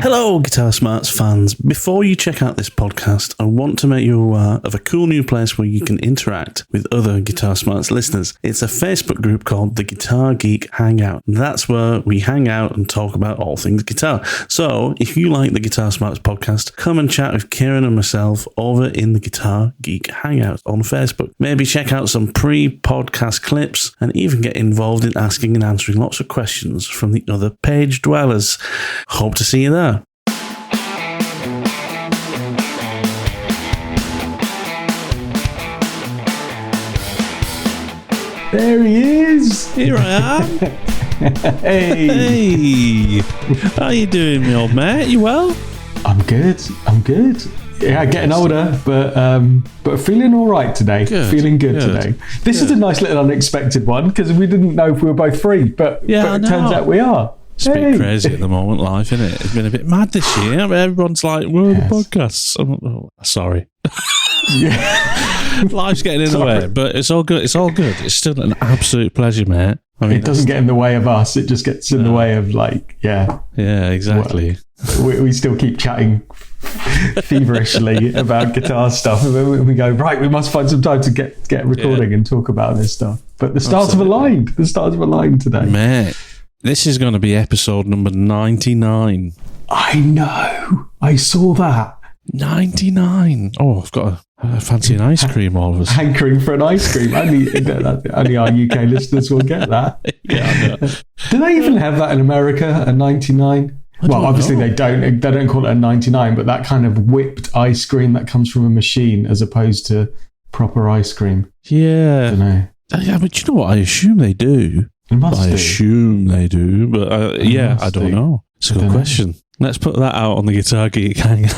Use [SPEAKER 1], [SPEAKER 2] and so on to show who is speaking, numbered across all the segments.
[SPEAKER 1] Hello, Guitar Smarts fans. Before you check out this podcast, I want to make you aware of a cool new place where you can interact with other Guitar Smarts listeners. It's a Facebook group called the Guitar Geek Hangout. That's where we hang out and talk about all things guitar. So, if you like the Guitar Smarts podcast, come and chat with Kiran and myself over in the Guitar Geek Hangout on Facebook. Maybe check out some pre-podcast clips and even get involved in asking and answering lots of questions from the other page dwellers. Hope to see you there.
[SPEAKER 2] There he is.
[SPEAKER 1] Here I am.
[SPEAKER 2] Hey.
[SPEAKER 1] How you doing, me old mate? You well?
[SPEAKER 2] I'm good. Yeah, getting older, but feeling all right today. Feeling good today. This is a nice little unexpected one because we didn't know if we were both free, but it turns out we are.
[SPEAKER 1] It's a bit crazy at the moment, life, isn't it? It's been a bit mad this year. Everyone's like, where are the podcasts? Sorry. Life's getting in the way, but it's all good. It's still an absolute pleasure, mate. I mean,
[SPEAKER 2] it doesn't get in the way of us. It just gets in the way of
[SPEAKER 1] Yeah, exactly.
[SPEAKER 2] We still keep chatting feverishly about guitar stuff, and then we go, right, we must find some time to get recording and talk about this stuff. But the stars have aligned. The stars have aligned today,
[SPEAKER 1] mate. This is going to be episode number 99.
[SPEAKER 2] I know. I saw that.
[SPEAKER 1] 99. Oh, I've got a fancy an ice cream all of a sudden.
[SPEAKER 2] Hankering for an ice cream. Only our UK listeners will get that.
[SPEAKER 1] Yeah, I know.
[SPEAKER 2] Do they even have that in America, a 99? Well, obviously they don't. They don't call it a 99, but that kind of whipped ice cream that comes from a machine as opposed to proper ice cream.
[SPEAKER 1] Yeah.
[SPEAKER 2] I don't know.
[SPEAKER 1] Yeah, but you know what? I assume they do. Assume they do, but I don't know. It's a good question. Let's put that out on the Guitar Geek Hangout.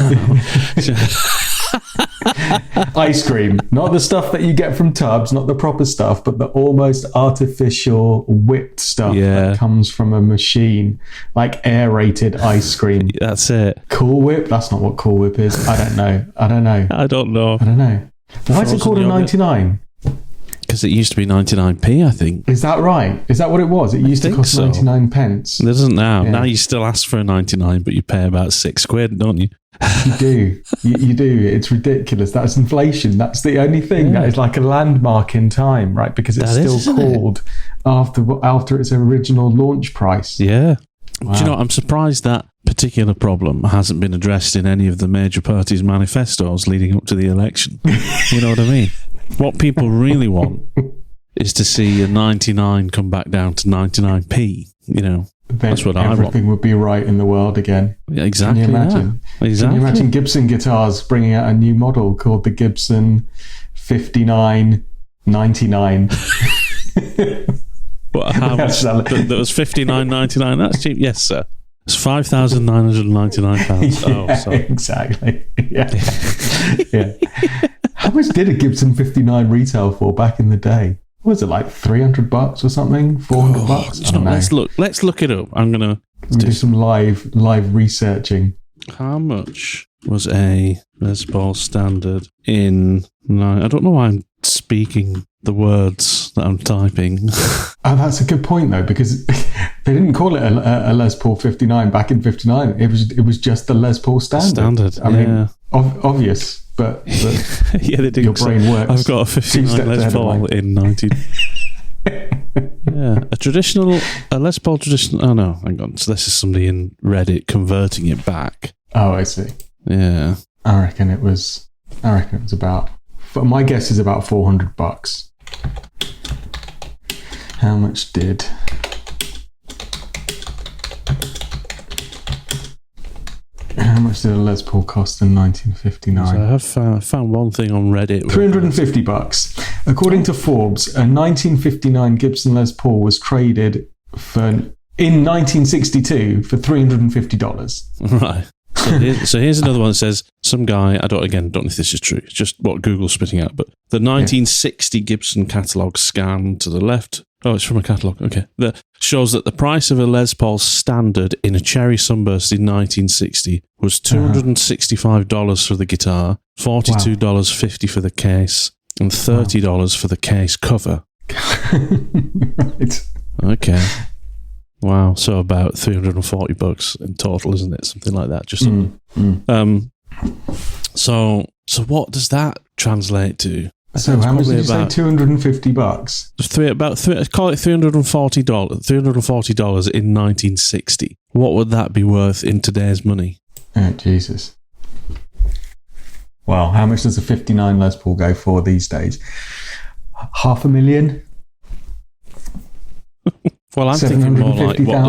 [SPEAKER 2] Ice cream, not the stuff that you get from tubs, not the proper stuff, but the almost artificial whipped stuff that comes from a machine, like aerated ice cream.
[SPEAKER 1] That's it.
[SPEAKER 2] Cool Whip? That's not what Cool Whip is. I don't know.
[SPEAKER 1] I don't know.
[SPEAKER 2] Why is it called a 99?
[SPEAKER 1] Because it used to be 99p, I think.
[SPEAKER 2] Is that right? Is that what it was? It used to cost 99 pence.
[SPEAKER 1] It doesn't now. Yeah. Now you still ask for a 99, but you pay about £6, don't you?
[SPEAKER 2] You do. You do. It's ridiculous. That's inflation. That's the only thing that is like a landmark in time, right? Because it's still called after its original launch price.
[SPEAKER 1] Yeah. Wow. Do you know what? I'm surprised that particular problem hasn't been addressed in any of the major parties' manifestos leading up to the election. You know what I mean? What people really want is to see a 99 come back down to 99p, you know. That's what I want.
[SPEAKER 2] Everything would be right in the world again.
[SPEAKER 1] Yeah, exactly.
[SPEAKER 2] Can you imagine?
[SPEAKER 1] Exactly.
[SPEAKER 2] Can you imagine Gibson guitars bringing out a new model called the Gibson 5999?
[SPEAKER 1] What? How much? That was $59.99. That's cheap. Yes, sir. It's £5,999.
[SPEAKER 2] Yeah, sorry. Exactly. Yeah. How much did a Gibson 59 retail for back in the day? What was it, like $300 or something? $400?
[SPEAKER 1] Let's look it up. I'm gonna
[SPEAKER 2] do some live researching.
[SPEAKER 1] How much was a Les Paul standard in? I don't know why I'm speaking the words that I'm typing.
[SPEAKER 2] Oh, that's a good point though, because they didn't call it a Les Paul 59 back in 59. It was just the Les Paul standard. I mean, obvious. But
[SPEAKER 1] yeah, they did.
[SPEAKER 2] Your brain works.
[SPEAKER 1] I've got a 59 Les Paul in 19. Yeah, a Les Paul traditional. Oh no, hang on. So this is somebody in Reddit converting it back.
[SPEAKER 2] Oh, I see.
[SPEAKER 1] Yeah,
[SPEAKER 2] I reckon it was about. My guess is about $400. How much did? How much did a Les Paul cost in 1959?
[SPEAKER 1] So I have found one thing on Reddit.
[SPEAKER 2] $350. According to Forbes, a 1959 Gibson Les Paul was traded in 1962 for $350.
[SPEAKER 1] Right. So here's another one that says some guy, I don't know if this is true, it's just what Google's spitting out, but the 1960 Gibson catalogue scan to the left, it's from a catalogue, okay, that shows that the price of a Les Paul standard in a Cherry Sunburst in 1960 was $265 for the guitar, $42.50 for the case, and $30 for the case cover.
[SPEAKER 2] Right.
[SPEAKER 1] Okay. Wow. So about $340 in total, isn't it? Something like that. Just So what does that translate to?
[SPEAKER 2] So how much did you say? $250?
[SPEAKER 1] Call it $340. $340 in 1960. What would that be worth in today's money?
[SPEAKER 2] Oh, Jesus. Well, how much does a 59 Les Paul go for these days? $500,000?
[SPEAKER 1] Well, I'm thinking more like what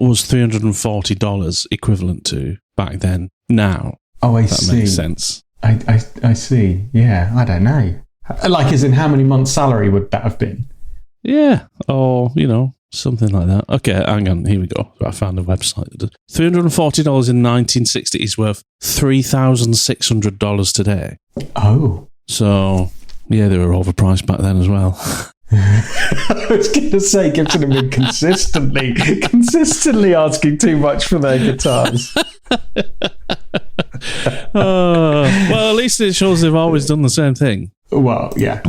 [SPEAKER 1] was $340 equivalent to back then? Now,
[SPEAKER 2] oh, I
[SPEAKER 1] that
[SPEAKER 2] see.
[SPEAKER 1] Makes sense.
[SPEAKER 2] I see. Yeah, I don't know. Like, as in, how many months' salary would that have been?
[SPEAKER 1] Yeah, or something like that. Okay, hang on. Here we go. I found a website that does. $340 in 1960 is worth $3,600 today.
[SPEAKER 2] Oh,
[SPEAKER 1] so yeah, they were overpriced back then as well.
[SPEAKER 2] I was going to say, Gibson have been consistently asking too much for their guitars.
[SPEAKER 1] Well, at least it shows they've always done the same thing.
[SPEAKER 2] Well, yeah.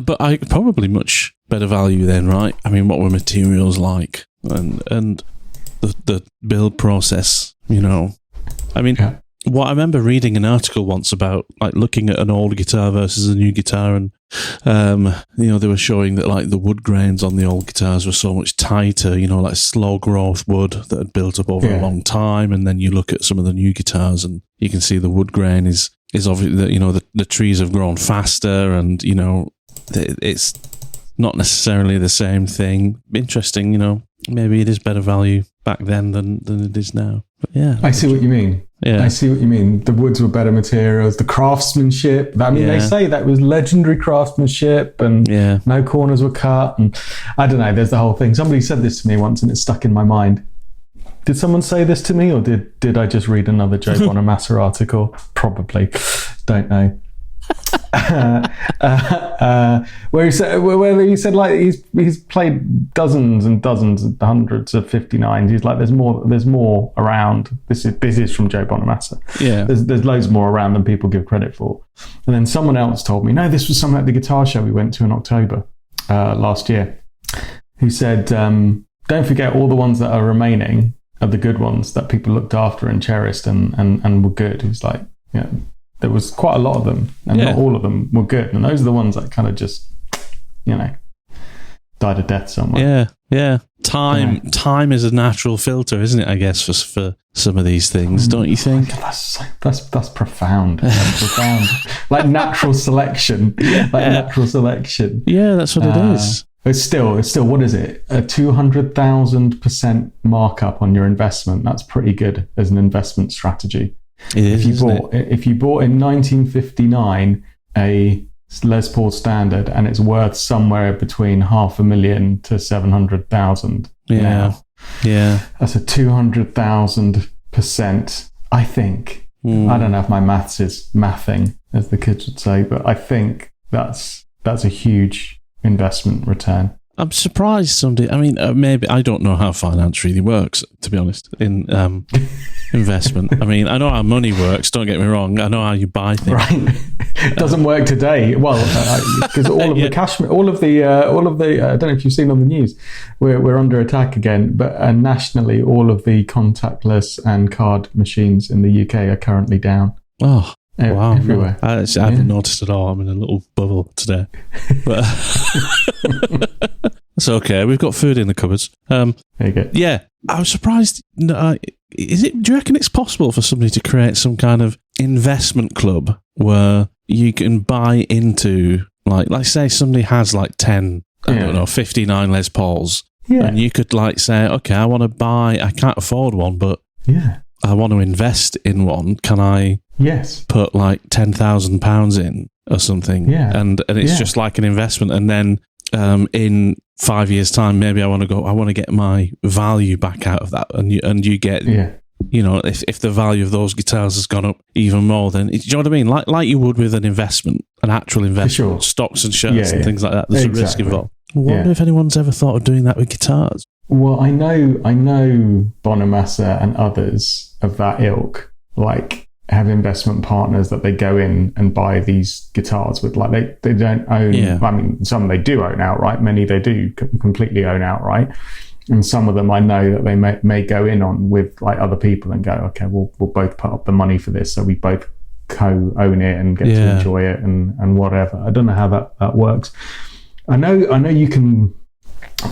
[SPEAKER 1] But probably much better value then, right? I mean, what were materials like, and the build process? I mean. Yeah. What I remember reading an article once about like looking at an old guitar versus a new guitar, and they were showing that like the wood grains on the old guitars were so much tighter, like slow growth wood that had built up over a long time, and then you look at some of the new guitars and you can see the wood grain is obviously the trees have grown faster, and it's not necessarily the same thing. Interesting, maybe it is better value back then than it is now. But yeah,
[SPEAKER 2] I see what you mean.
[SPEAKER 1] Yeah.
[SPEAKER 2] I see what you mean. The woods were better materials, the craftsmanship. I mean, they say that was legendary craftsmanship, and no corners were cut. And I don't know, there's the whole thing. Somebody said this to me once and it stuck in my mind. Did someone say this to me, or did I just read another Joe Bonamassa article? Probably. Don't know. Where he said like he's played dozens and dozens and hundreds of 59s. He's like, there's more around. This is from Joe Bonamassa.
[SPEAKER 1] Yeah,
[SPEAKER 2] there's loads more around than people give credit for. And then someone else told me, no, this was something at the guitar show we went to in October last year, who said, don't forget all the ones that are remaining are the good ones that people looked after and cherished and were good. He's like, yeah. There was quite a lot of them, and not all of them were good. And those are the ones that kind of just, died a death somewhere.
[SPEAKER 1] Yeah. Time is a natural filter, isn't it? I guess for some of these things, don't you think?
[SPEAKER 2] That's profound. That's profound. Like natural selection. Natural selection.
[SPEAKER 1] Yeah, that's what it is.
[SPEAKER 2] It's still. What is it? A 200,000% markup on your investment. That's pretty good as an investment strategy. If you bought in 1959 a Les Paul Standard and it's worth somewhere between $500,000 to $700,000 now, that's a 200,000%. I think. I don't know if my maths is mathing, as the kids would say, but I think that's a huge investment return.
[SPEAKER 1] I'm surprised somebody. I mean, maybe I don't know how finance really works, to be honest, in investment. I mean, I know how money works. Don't get me wrong. I know how you buy things.
[SPEAKER 2] Right, it doesn't work today. Well, because all of the cash, all of the. I don't know if you've seen on the news. We're under attack again, but nationally, all of the contactless and card machines in the UK are currently down.
[SPEAKER 1] Oh. Wow,
[SPEAKER 2] everywhere.
[SPEAKER 1] I haven't noticed at all. I'm in a little bubble today, but it's okay. We've got food in the cupboards.
[SPEAKER 2] There you go.
[SPEAKER 1] Yeah, I was surprised. Do you reckon it's possible for somebody to create some kind of investment club where you can buy into, like say somebody has like 10, 59 Les Pauls, and you could like say, okay, I want to buy. I can't afford one, but I want to invest in one. Can I?
[SPEAKER 2] Yes.
[SPEAKER 1] Put like £10,000 in or something.
[SPEAKER 2] Yeah.
[SPEAKER 1] And it's just like an investment. And then in 5 years' time, maybe I want to get my value back out of that. And you get, if the value of those guitars has gone up even more, then, do you know what I mean? Like you would with an investment, an actual investment, stocks and shares and things like that. There's a risk involved. I wonder if anyone's ever thought of doing that with guitars.
[SPEAKER 2] Well, I know Bonamassa and others of that ilk, like, have investment partners that they go in and buy these guitars with. Like they don't own. I mean, some they do own outright. Many they do completely own outright. And some of them I know that they may go in on with like other people and go, okay, we'll both put up the money for this, so we both co-own it and get to enjoy it and whatever. I don't know how that works. I know you can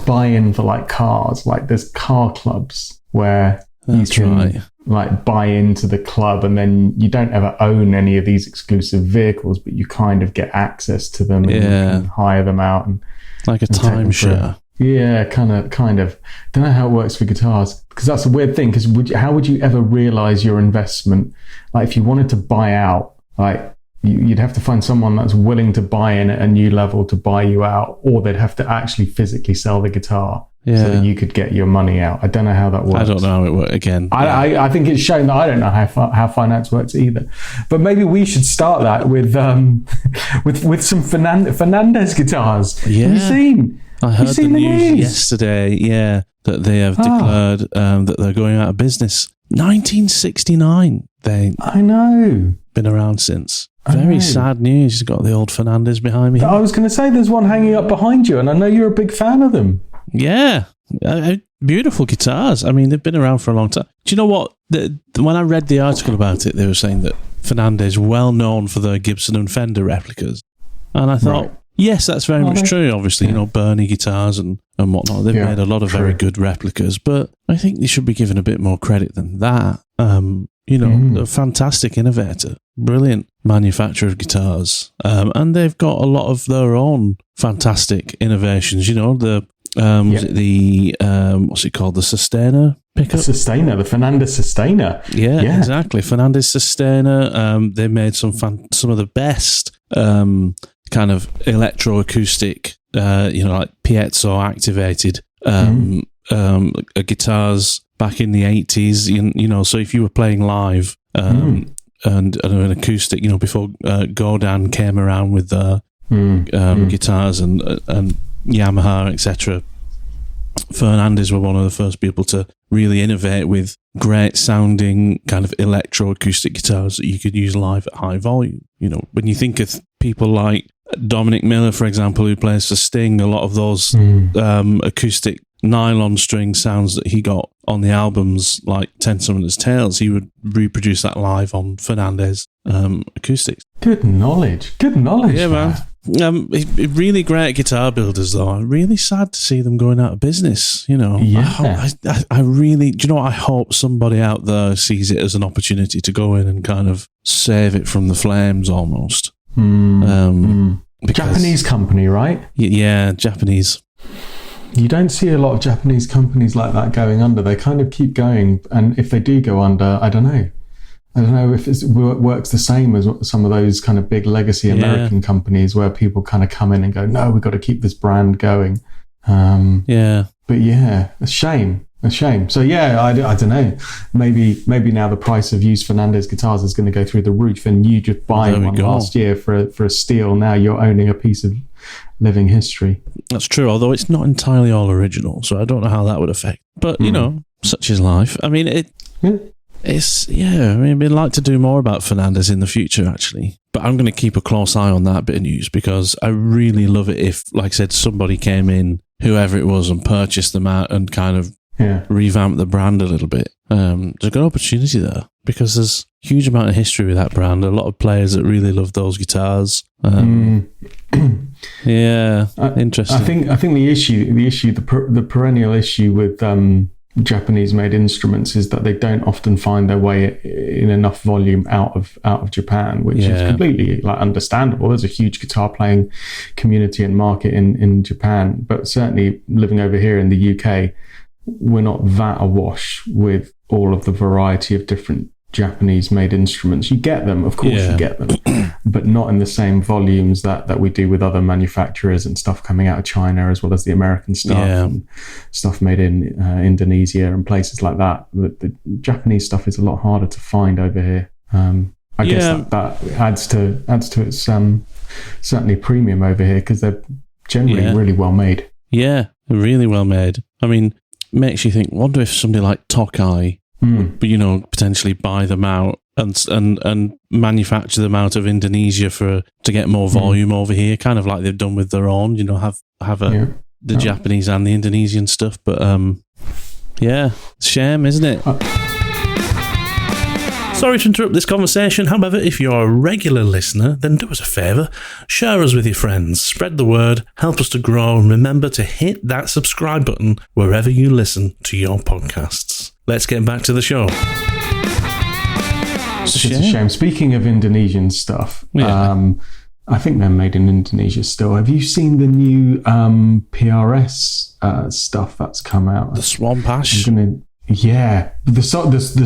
[SPEAKER 2] buy in for like cars. Like there's car clubs where you can like buy into the club, and then you don't ever own any of these exclusive vehicles, but you kind of get access to them and you can hire them out and
[SPEAKER 1] like a timeshare.
[SPEAKER 2] Yeah, kind of. Don't know how it works for guitars, because that's a weird thing. Because how would you ever realize your investment? Like if you wanted to buy out, like you'd have to find someone that's willing to buy in at a new level to buy you out, or they'd have to actually physically sell the guitar so that you could get your money out. I don't know how that works. I
[SPEAKER 1] don't know how it works again.
[SPEAKER 2] I think it's shown that I don't know how finance works either. But maybe we should start that with some Fernandez guitars.
[SPEAKER 1] Yeah.
[SPEAKER 2] Have you seen?
[SPEAKER 1] I heard the news yesterday, that they have declared that they're going out of business. 1969. I know. Been around since. Very sad news. You've got the old Fernandez behind me.
[SPEAKER 2] I was going to say there's one hanging up behind you, and I know you're a big fan of them.
[SPEAKER 1] Yeah. Beautiful guitars. I mean, they've been around for a long time. Do you know what? When I read the article about it, they were saying that Fernandez well known for their Gibson and Fender replicas. And I thought... Yes, that's very much true. Obviously, you know, Bernie guitars and whatnot. They've made a lot of very good replicas, but I think they should be given a bit more credit than that. You know, a fantastic innovator, brilliant manufacturer of guitars, and they've got a lot of their own fantastic innovations. You know, what's it called? The Sustainer pickup?
[SPEAKER 2] The Fernandez Sustainer.
[SPEAKER 1] Yeah, exactly. Fernandez Sustainer. They made some of the best kind of electroacoustic, like piezo activated guitars back in the 80s. You know, so if you were playing live and an acoustic, you know, before Godin came around with guitars and Yamaha, etc., Fernandez were one of the first people to really innovate with great sounding kind of electroacoustic guitars that you could use live at high volume. You know, when you think of people like Dominic Miller, for example, who plays for Sting, a lot of those acoustic nylon string sounds that he got on the albums, like Ten Summoners Tales, he would reproduce that live on Fernandez acoustics.
[SPEAKER 2] Good knowledge.
[SPEAKER 1] Yeah, man. Really great guitar builders, though. Really sad to see them going out of business. You know, I really, do you know what? I hope somebody out there sees it as an opportunity to go in and kind of save it from the flames, almost.
[SPEAKER 2] Japanese company, right?
[SPEAKER 1] Yeah, Japanese.
[SPEAKER 2] You don't see a lot of Japanese companies like that going under. They kind of keep going, and if they do go under, I don't know if it works the same as some of those kind of big legacy American companies where people kind of come in and go, no, we've got to keep this brand going. But a shame. So I don't know. Maybe now the price of used Fernandez guitars is going to go through the roof, and you just buying one last year for a steal. Now you're owning a piece of living history.
[SPEAKER 1] That's true, although it's not entirely all original, so I don't know how that would affect. But you know, such is life. I mean, I'd like to do more about Fernandez in the future, actually. But I'm going to keep a close eye on that bit of news, because I really love it if, like I said, somebody came in, whoever it was, and purchased them out and kind of revamp the brand a little bit. There's a good opportunity there, because there's a huge amount of history with that brand. A lot of players that really love those guitars. Interesting.
[SPEAKER 2] I think the perennial issue with Japanese-made instruments is that they don't often find their way in enough volume out of Japan, which is completely understandable. There's a huge guitar playing community and market in Japan, but certainly living over here in the UK, we're not that awash with all of the variety of different Japanese-made instruments. You get them, of course, you get them, but not in the same volumes that we do with other manufacturers and stuff coming out of China, as well as the American stuff and stuff made in Indonesia and places like that. The Japanese stuff is a lot harder to find over here. I guess that adds to its certainly premium over here, because they're generally really well made.
[SPEAKER 1] Yeah, really well made. I mean, makes you think, wonder if somebody like Tokai, but potentially buy them out and manufacture them out of Indonesia to get more volume over here, kind of like they've done with their own. Have the Japanese and the Indonesian stuff, but shame, isn't it? Sorry to interrupt this conversation. However, if you're a regular listener, then do us a favour, share us with your friends, spread the word, help us to grow, and remember to hit that subscribe button wherever you listen to your podcasts. Let's get back to the show.
[SPEAKER 2] It's a shame. Speaking of Indonesian stuff, I think they're made in Indonesia still. Have you seen the new PRS stuff that's come out?
[SPEAKER 1] The swamp ash?
[SPEAKER 2] The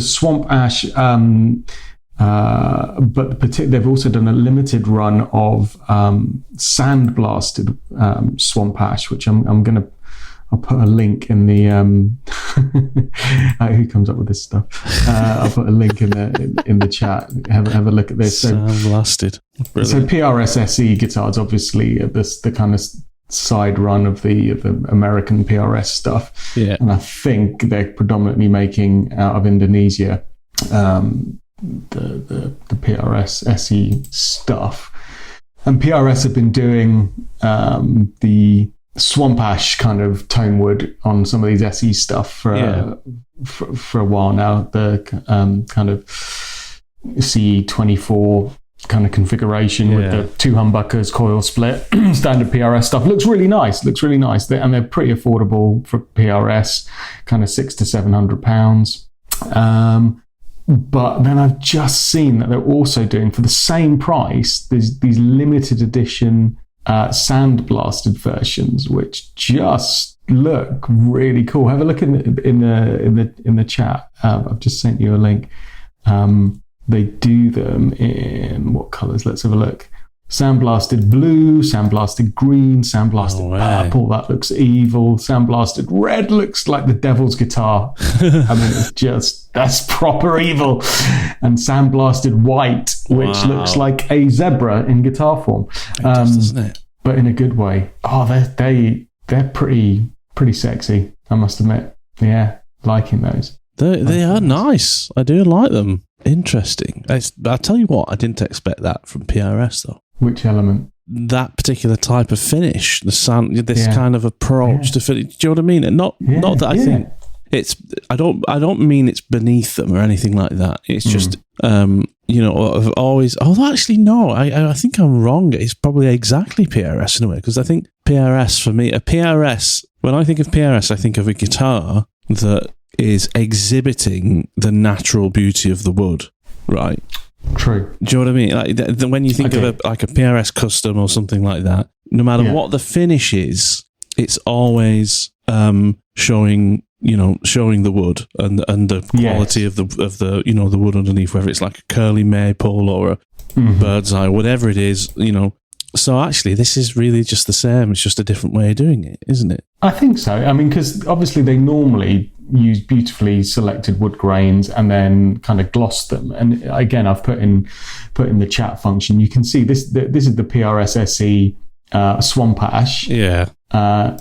[SPEAKER 2] swamp ash, but they've also done a limited run of sandblasted swamp ash, which I'll put a link in the who comes up with this stuff? I'll put a link in the chat. Have a look at this.
[SPEAKER 1] Sandblasted.
[SPEAKER 2] So PRS SE guitars, obviously, the kind of side run of the American PRS stuff.
[SPEAKER 1] Yeah.
[SPEAKER 2] And I think they're predominantly making out of Indonesia the PRS SE stuff. And PRS have been doing the swamp ash kind of tone wood on some of these SE stuff for a while now. The kind of CE24 kind of configuration with the 2 humbuckers, coil split, standard PRS stuff looks really nice. And they're pretty affordable for PRS, kind of £600 to £700. But then I've just seen that they're also doing, for the same price, these limited edition sandblasted versions, which just look really cool. Have a look in the chat. I've just sent you a link. They do them in what colours? Let's have a look. Sandblasted blue, sandblasted green, sandblasted purple. That looks evil. Sandblasted red looks like the devil's guitar. I mean, that's proper evil. And sandblasted white, which looks like a zebra in guitar form.
[SPEAKER 1] It does, doesn't it?
[SPEAKER 2] But in a good way. Oh, they're pretty sexy, I must admit. Yeah, liking those.
[SPEAKER 1] They are nice. I do like them. Interesting. I'll tell you what, I didn't expect that from PRS though.
[SPEAKER 2] Which element?
[SPEAKER 1] That particular type of finish, kind of approach to finish. Do you know what I mean? And not that I think it's. I don't mean it's beneath them or anything like that. It's just I've always. Oh, actually, no. I think I'm wrong. It's probably exactly PRS in a way, because I think PRS for me, when I think of PRS, I think of a guitar that is exhibiting the natural beauty of the wood, right?
[SPEAKER 2] True.
[SPEAKER 1] Do you know what I mean? Like when you think of a PRS custom or something like that, no matter what the finish is, it's always showing the wood and the quality of the the wood underneath, whether it's like a curly maple or a bird's eye, whatever it is, So actually, this is really just the same. It's just a different way of doing it, isn't it?
[SPEAKER 2] I think so. I mean, because obviously they normally use beautifully selected wood grains and then kind of gloss them. And again, I've put in the chat function. You can see this is the PRS SE Swamp Ash.
[SPEAKER 1] Yeah.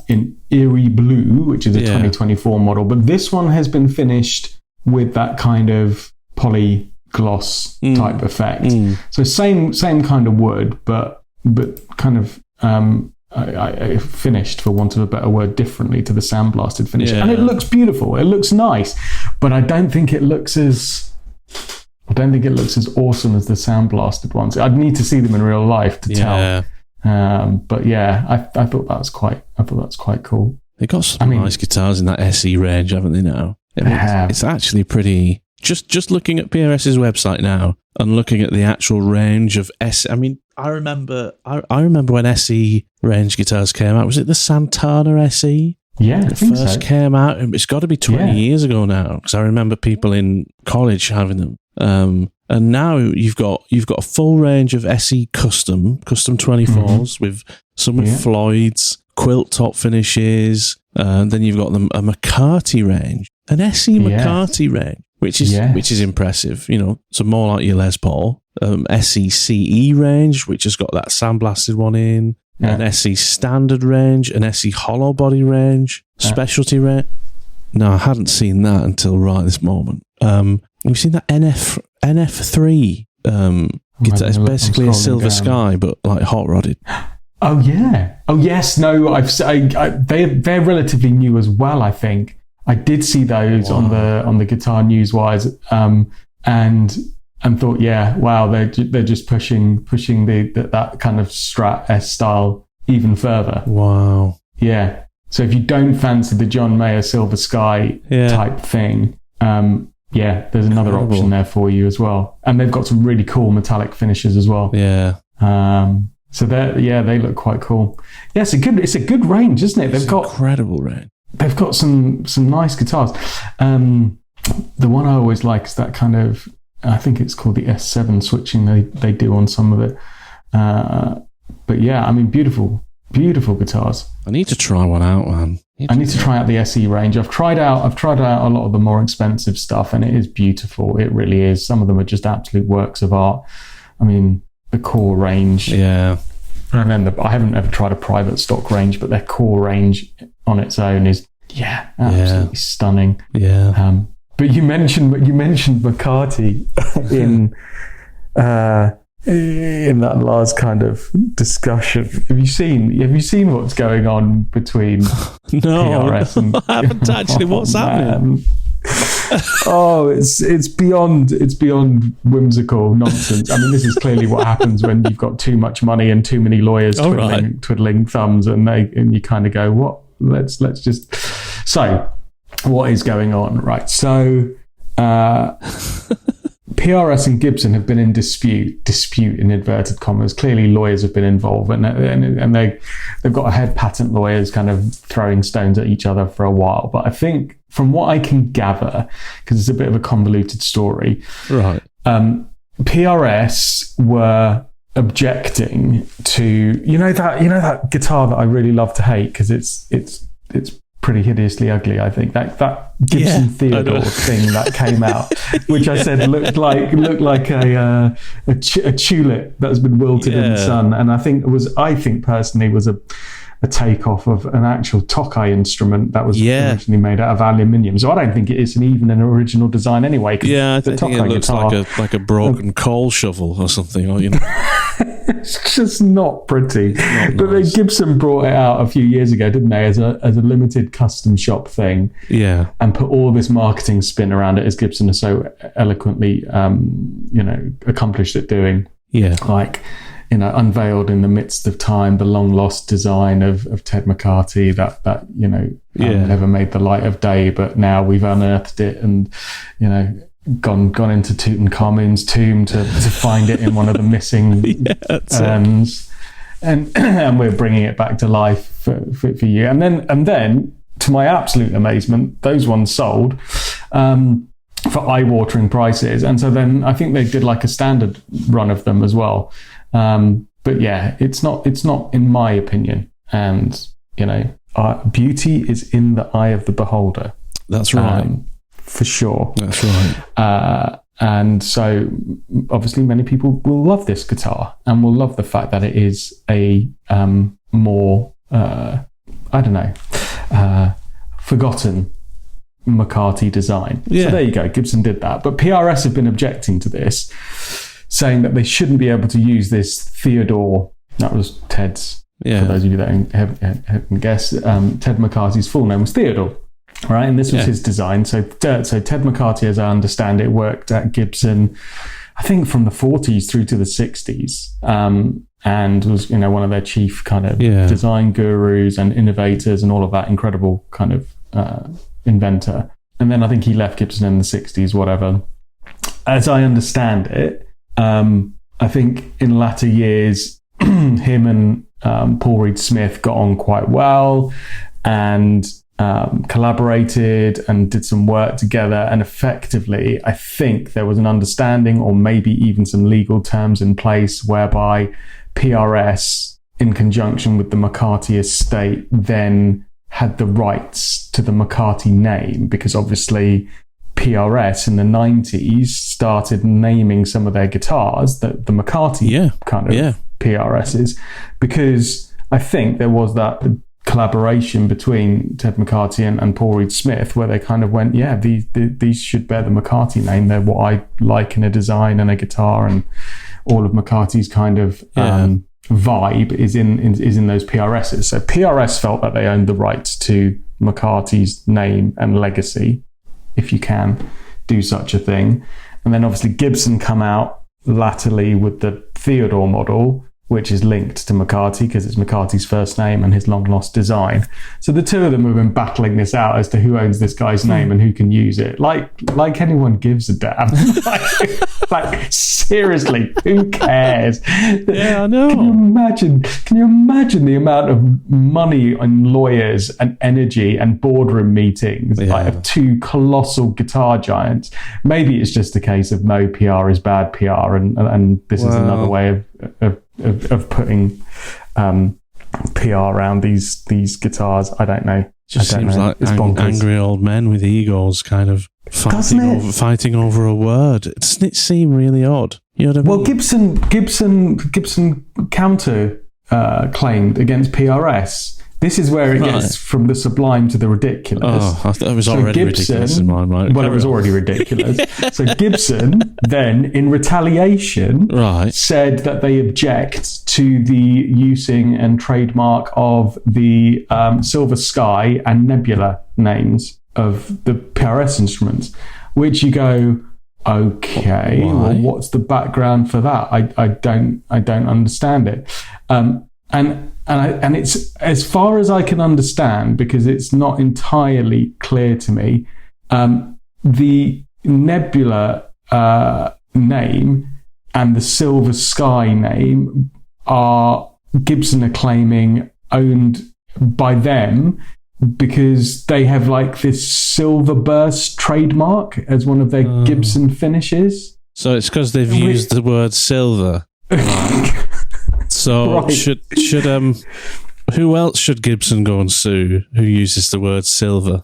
[SPEAKER 2] In Erie Blue, which is a 2024 model. But this one has been finished with that kind of poly gloss type effect. So same kind of wood, but kind of I finished, for want of a better word, differently to the sandblasted finish. And it looks beautiful. It looks nice, but I don't think it looks as awesome as the sandblasted ones. I'd need to see them in real life to tell. But yeah, I thought that was quite cool.
[SPEAKER 1] They've got some nice guitars in that SE range, haven't they now? It's actually pretty. Just looking at PRS's website now and looking at the actual range of S. I mean, I remember when SE range guitars came out. Was it the Santana SE?
[SPEAKER 2] Yeah,
[SPEAKER 1] it first came out. It's got to be 20 years ago now, because I remember people in college having them. And now you've got a full range of SE custom 24s with Floyd's quilt top finishes. Then you've got a McCarty range, an SE McCarty range, which is impressive. So more like your Les Paul. SE CE range, which has got that sandblasted one in. An SE standard range, an SE hollow body range, specialty range. No, I hadn't seen that until right this moment. Have you seen that NF3 guitar. It's basically a Silver Sky, but like hot rodded.
[SPEAKER 2] Oh yeah. Oh yes. No, they're relatively new as well. I think I did see those on the Guitar Newswires, and thought, yeah, wow, they're just pushing that kind of Strat S style even further.
[SPEAKER 1] Wow.
[SPEAKER 2] Yeah. So if you don't fancy the John Mayer Silver Sky type thing, there's another option there for you as well. And they've got some really cool metallic finishes as well.
[SPEAKER 1] Yeah.
[SPEAKER 2] So they look quite cool. Yeah, it's a good range, isn't it? They've got
[SPEAKER 1] incredible range.
[SPEAKER 2] They've got some nice guitars. The one I always like is that kind of, I think it's called the S7 switching they do on some of it. But yeah, I mean, beautiful guitars.
[SPEAKER 1] I need to try one out, man.
[SPEAKER 2] I need to try out the SE range. I've tried out a lot of the more expensive stuff, and it is beautiful. It really is. Some of them are just absolute works of art. I mean, the core range.
[SPEAKER 1] Yeah.
[SPEAKER 2] And then I haven't ever tried a private stock range, but their core range on its own is absolutely stunning.
[SPEAKER 1] Yeah.
[SPEAKER 2] But you mentioned McCarthy in that last kind of discussion. Have you seen what's going on between PRS and
[SPEAKER 1] I haven't actually. What's happening?
[SPEAKER 2] It's beyond whimsical nonsense. I mean, this is clearly what happens when you've got too much money and too many lawyers twiddling thumbs, and you kind of go, what? Let's just. So, what is going on, right? So, PRS and Gibson have been in dispute in inverted commas. Clearly, lawyers have been involved, and they've got ahead patent lawyers kind of throwing stones at each other for a while. But I think, from what I can gather, because it's a bit of a convoluted story,
[SPEAKER 1] right?
[SPEAKER 2] PRS were objecting to that guitar that I really love to hate because it's pretty hideously ugly. I think that Gibson Theodore thing that came out, which I said looked like a tulip that's been wilted in the sun, and I think personally was a takeoff of an actual Tokai instrument that was originally made out of aluminium. So I don't think it is even an original design anyway.
[SPEAKER 1] Yeah, I think it looks like a broken coal shovel or something. Or,
[SPEAKER 2] it's just not pretty. But then Gibson brought it out a few years ago, didn't they, as a limited custom shop thing?
[SPEAKER 1] Yeah,
[SPEAKER 2] and put all this marketing spin around it, as Gibson has so eloquently, accomplished at doing.
[SPEAKER 1] Yeah,
[SPEAKER 2] like. Unveiled in the midst of time, the long lost design of Ted McCarthy that never made the light of day, but now we've unearthed it and gone into Tutankhamun's tomb to find it in one of the missing urns, and we're bringing it back to life for you. And then to my absolute amazement, those ones sold for eye-watering prices, and so then I think they did like a standard run of them as well. But yeah, it's not in my opinion. And, beauty is in the eye of the beholder.
[SPEAKER 1] That's right.
[SPEAKER 2] For sure.
[SPEAKER 1] That's right.
[SPEAKER 2] And so obviously many people will love this guitar and will love the fact that it is a more, forgotten McCarthy design.
[SPEAKER 1] Yeah.
[SPEAKER 2] So there you go. Gibson did that. But PRS have been objecting to this, saying that they shouldn't be able to use this Theodore. That was Ted's.
[SPEAKER 1] Yeah.
[SPEAKER 2] For those of you that haven't guessed, Ted McCarthy's full name was Theodore, right? And this was his design. So Ted McCarthy, as I understand it, worked at Gibson, I think from the 40s through to the 60s, and was one of their chief kind of design gurus and innovators and all of that, incredible kind of inventor. And then I think he left Gibson in the 60s, whatever. As I understand it, I think in latter years, him and Paul Reed Smith got on quite well and collaborated and did some work together. And effectively, I think there was an understanding, or maybe even some legal terms in place, whereby PRS, in conjunction with the McCarthy estate, then had the rights to the McCarthy name, because obviously PRS in the 90s started naming some of their guitars the McCarthy kind of PRSs, because I think there was that collaboration between Ted McCarthy and Paul Reed Smith, where they kind of went, yeah, these should bear the McCarthy name. They're what I like in a design and a guitar, and all of McCarthy's kind of vibe is in those PRSs. So PRS felt that they owned the rights to McCarthy's name and legacy, if you can do such a thing. And then obviously Gibson come out latterly with the Theodore model, which is linked to McCarthy because it's McCarthy's first name and his long-lost design. So the two of them have been battling this out as to who owns this guy's name and who can use it. Like anyone gives a damn. like seriously, who cares?
[SPEAKER 1] Yeah, I know.
[SPEAKER 2] Can you imagine the amount of money and lawyers and energy and boardroom meetings of two colossal guitar giants? Maybe it's just a case of no PR is bad PR, and this is another way of putting PR around these guitars. I don't know.
[SPEAKER 1] Just seems like angry old men with egos kind of fighting over a word. Doesn't it seem really odd? You know what I mean?
[SPEAKER 2] Well, Gibson counter claimed against PRS. This is where it gets from the sublime to the ridiculous.
[SPEAKER 1] Oh, I thought it was already ridiculous in my mind.
[SPEAKER 2] Well, it was already ridiculous. So Gibson then, in retaliation, said that they object to the using and trademark of the Silver Sky and Nebula names of the PRS instruments, which you go, okay, well, what's the background for that? I don't understand it. And it's, as far as I can understand, because it's not entirely clear to me, the Nebula name and the Silver Sky name are Gibson claiming owned by them because they have like this Silver Burst trademark as one of their Gibson finishes.
[SPEAKER 1] So it's because they've used the word silver. Right. So should who else should Gibson go and sue who uses the word silver?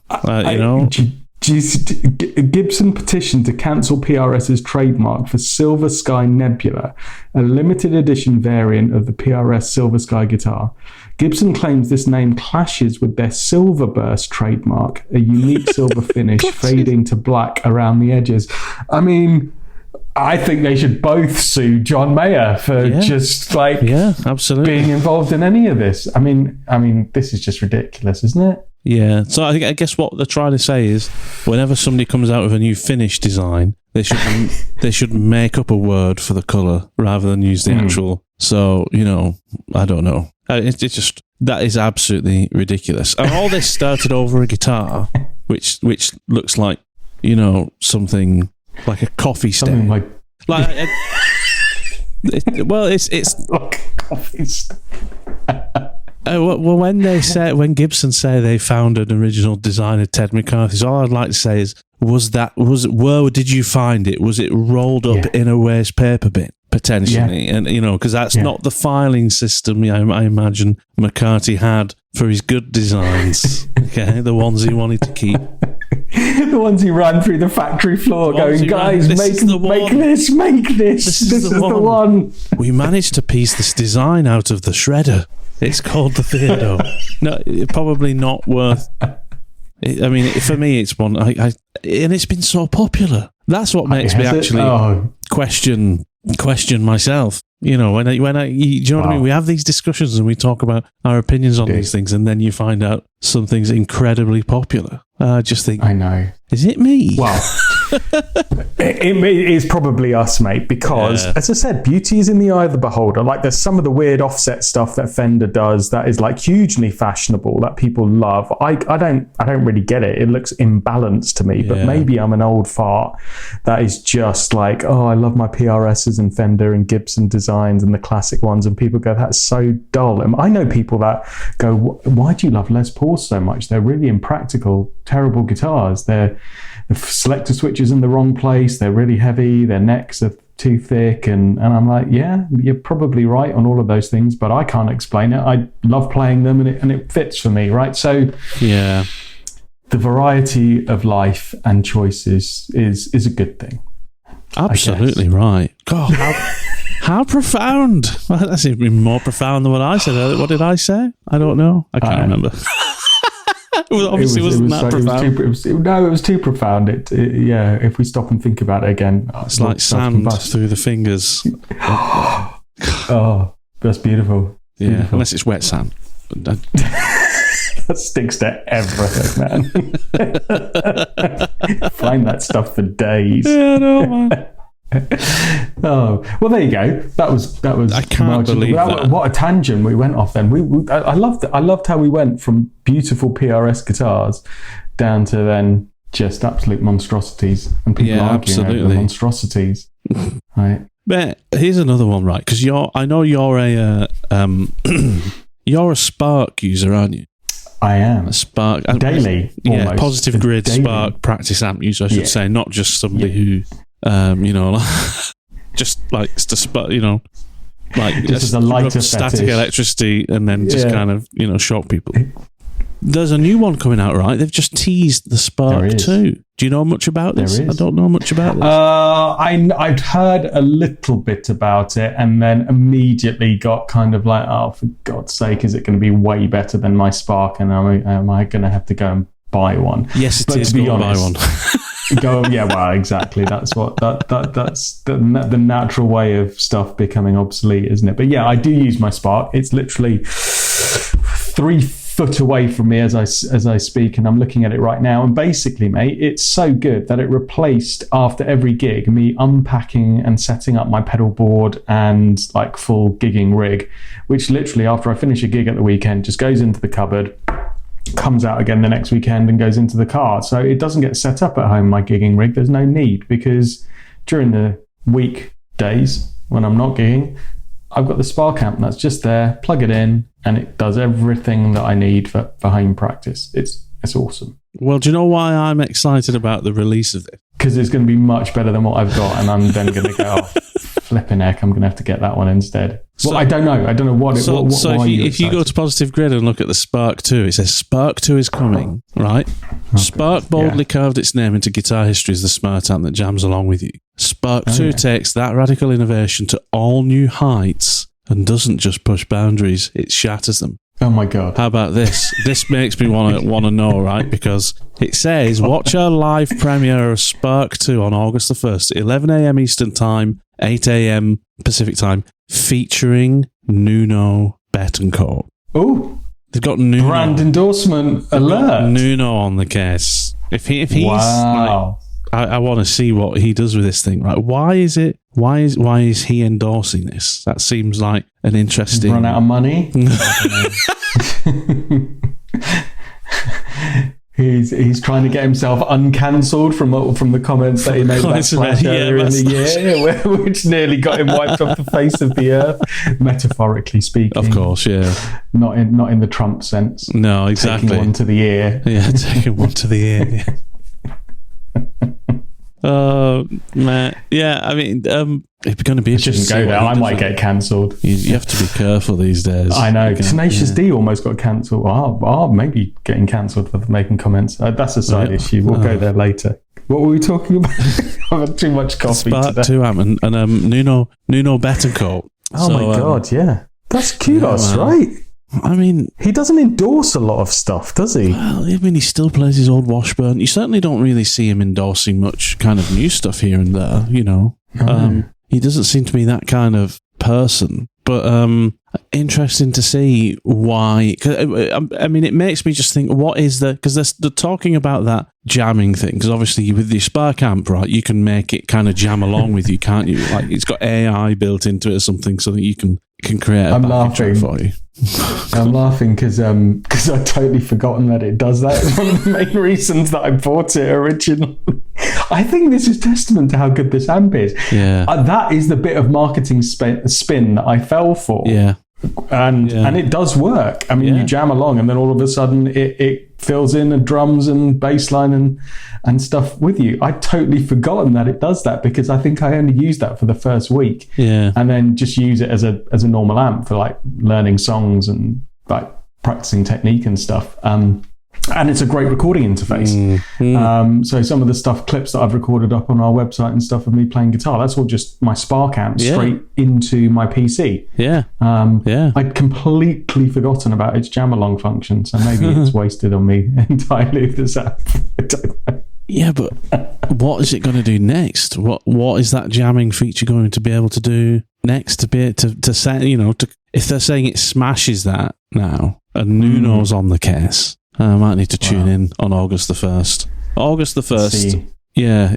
[SPEAKER 2] Gibson petitioned to cancel PRS's trademark for Silver Sky Nebula, a limited edition variant of the PRS Silver Sky guitar. Gibson claims this name clashes with their Silver Burst trademark, a unique silver finish fading to black around the edges. I mean, I think they should both sue John Mayer for absolutely being involved in any of this. I mean, this is just ridiculous, isn't it?
[SPEAKER 1] Yeah. So I guess what they're trying to say is, whenever somebody comes out with a new finish design, they should make up a word for the colour rather than use the actual. So I don't know. It's just, that is absolutely ridiculous. And all this started over a guitar, which looks like something. Like a coffee stain. It's
[SPEAKER 2] like a coffee stain.
[SPEAKER 1] Well, when Gibson say they found an original design of Ted McCarthy's, all I'd like to say is, where did you find it? Was it rolled up in a waste paper bin potentially? And because that's not the filing system I imagine McCarthy had for his good designs. Okay, the ones he wanted to keep.
[SPEAKER 2] The ones he ran through the factory floor going, guys, make this. This is the one.
[SPEAKER 1] We managed to piece this design out of the shredder. It's called the Theodore. No, probably not worth. I mean, for me, it's one. And it's been so popular. That's what makes me actually question myself. When I, do you know what I mean? We have these discussions and we talk about our opinions on these things, and then you find out something's incredibly popular. I just think,
[SPEAKER 2] I know.
[SPEAKER 1] Is it me?
[SPEAKER 2] Well, it is probably us, mate, because, as I said, beauty is in the eye of the beholder. Like, there's some of the weird offset stuff that Fender does that is like hugely fashionable that people love. I don't really get it. It looks imbalanced to me, but maybe I'm an old fart that is just like, oh, I love my PRSs and Fender and Gibson designs and the classic ones, and people go, that's so dull. And I know people that go, why do you love Les Pauls so much? They're really impractical, terrible guitars. The selector switches in the wrong place, they're really heavy, their necks are too thick, and I'm like, yeah, you're probably right on all of those things, but I can't explain it. I love playing them, and it fits for me, right? So the variety of life and choices is a good thing.
[SPEAKER 1] Absolutely right. God, How profound! Well, that's even more profound than what I said earlier. What did I say? I don't know. I can't remember. It wasn't that profound.
[SPEAKER 2] It was too profound. If we stop and think about it again,
[SPEAKER 1] it's like sand through the fingers.
[SPEAKER 2] Oh, that's beautiful.
[SPEAKER 1] Yeah, beautiful. Unless it's wet sand.
[SPEAKER 2] That sticks to everything, man. Find that stuff for days.
[SPEAKER 1] Yeah, I know, man.
[SPEAKER 2] Oh well, there you go. That was.
[SPEAKER 1] I can't believe that.
[SPEAKER 2] What a tangent we went off. Then I loved how we went from beautiful PRS guitars down to then just absolute monstrosities and people arguing over the monstrosities. Right.
[SPEAKER 1] But here's another one, right? Because I know you're a you're a Spark user, aren't you?
[SPEAKER 2] I am.
[SPEAKER 1] A Spark
[SPEAKER 2] daily.
[SPEAKER 1] Yeah,
[SPEAKER 2] almost.
[SPEAKER 1] Positive Grid daily. Spark practice amp user, I should say, not just somebody who. Just like to Spark, like
[SPEAKER 2] just as a lighter
[SPEAKER 1] static electricity, and then just kind of shock people. There's a new one coming out, right? They've just teased the Spark 2. Do you know much about this? I don't know much about this.
[SPEAKER 2] I'd heard a little bit about it, and then immediately got kind of like, oh, for God's sake, is it going to be way better than my Spark? And am I going to have to go and buy one?
[SPEAKER 1] Yes, it is. Go buy one.
[SPEAKER 2] Well, exactly. That's what that's the natural way of stuff becoming obsolete, isn't it? But yeah, I do use my Spark. It's literally 3 foot away from me as I speak, and I'm looking at it right now. And basically, mate, it's so good that it replaced, after every gig, me unpacking and setting up my pedal board and like full gigging rig, which literally after I finish a gig at the weekend just goes into the cupboard, comes out again the next weekend and goes into the car. So it doesn't get set up at home, my gigging rig. There's no need, because during the weekdays when I'm not gigging, I've got the Spark amp that's just there, plug it in, and it does everything that I need for home practice. It's awesome. Well,
[SPEAKER 1] do you know why I'm excited about the release of it?
[SPEAKER 2] Because it's going to be much better than what I've got, and I'm then going to go, oh, flipping heck, I'm going to have to get that one instead. Well, I don't know what it. So
[SPEAKER 1] if you go to Positive Grid and look at the Spark 2, it says Spark 2 is coming, right? Okay. Spark boldly carved its name into guitar history as the smart amp that jams along with you. Spark 2 takes that radical innovation to all new heights and doesn't just push boundaries, it shatters them.
[SPEAKER 2] Oh my God.
[SPEAKER 1] How about this? This makes me want to know, right? Because it says, watch our live premiere of Spark 2 on August the 1st, 11 a.m. Eastern Time, 8 a.m. Pacific Time, featuring Nuno Bettencourt.
[SPEAKER 2] Oh,
[SPEAKER 1] they've got Nuno.
[SPEAKER 2] Brand endorsement alert.
[SPEAKER 1] Nuno on the case. If he's
[SPEAKER 2] wow.
[SPEAKER 1] I want to see what he does with this thing. Right? Why is he endorsing this? That seems like an interesting.
[SPEAKER 2] Run out of money. He's trying to get himself uncancelled from the comments that he made about Slash earlier in the year, which nearly got him wiped off the face of the earth, metaphorically speaking.
[SPEAKER 1] Of course, yeah.
[SPEAKER 2] Not in the Trump sense.
[SPEAKER 1] No, exactly.
[SPEAKER 2] Taking one to the ear.
[SPEAKER 1] Yeah, taking one to the ear. Yeah. Oh, man. Yeah, I mean, it's going to be interesting.
[SPEAKER 2] Shouldn't go there. I might get cancelled.
[SPEAKER 1] You have to be careful these days.
[SPEAKER 2] I know. Tenacious D almost got cancelled. I'll maybe getting cancelled for making comments. That's a side issue. We'll go there later. What were we talking about? I've had too much coffee
[SPEAKER 1] Spark
[SPEAKER 2] today.
[SPEAKER 1] 2 amp and Nuno Bettencourt.
[SPEAKER 2] Oh my God, yeah. That's kudos, right?
[SPEAKER 1] I mean,
[SPEAKER 2] he doesn't endorse a lot of stuff, does he?
[SPEAKER 1] Well, I mean, he still plays his old Washburn. You certainly don't really see him endorsing much kind of new stuff here and there, He doesn't seem to be that kind of person. But interesting to see why. I mean, it makes me just think, what is the... Because they're talking about that jamming thing, because obviously with the Spark amp, right, you can make it kind of jam along with you, can't you? Like, it's got AI built into it or something so that you can create a backing track for you.
[SPEAKER 2] I'm laughing because I'd totally forgotten that it does that. It's one of the main reasons that I bought it originally. I think this is testament to how good this amp is.
[SPEAKER 1] Yeah,
[SPEAKER 2] that is the bit of marketing spin that I fell for.
[SPEAKER 1] Yeah.
[SPEAKER 2] And it does work. I mean, you jam along and then all of a sudden it fills in the drums and bass line and stuff with you. I'd totally forgotten that it does that, because I think I only used that for the first week.
[SPEAKER 1] Yeah.
[SPEAKER 2] And then just use it as a normal amp for like learning songs and like practicing technique and stuff. And it's a great recording interface. So some of the clips that I've recorded up on our website and stuff of me playing guitar, that's all just my Spark amp straight into my PC. I'd completely forgotten about its jam along function, so maybe it's wasted on me entirely this app. I don't know.
[SPEAKER 1] Yeah, but what is it going to do next? What is that jamming feature going to be able to do next? To be to say, if they're saying it smashes that now, and Nuno's on the case, I might need to tune in on August the 1st. August the 1st. Yeah.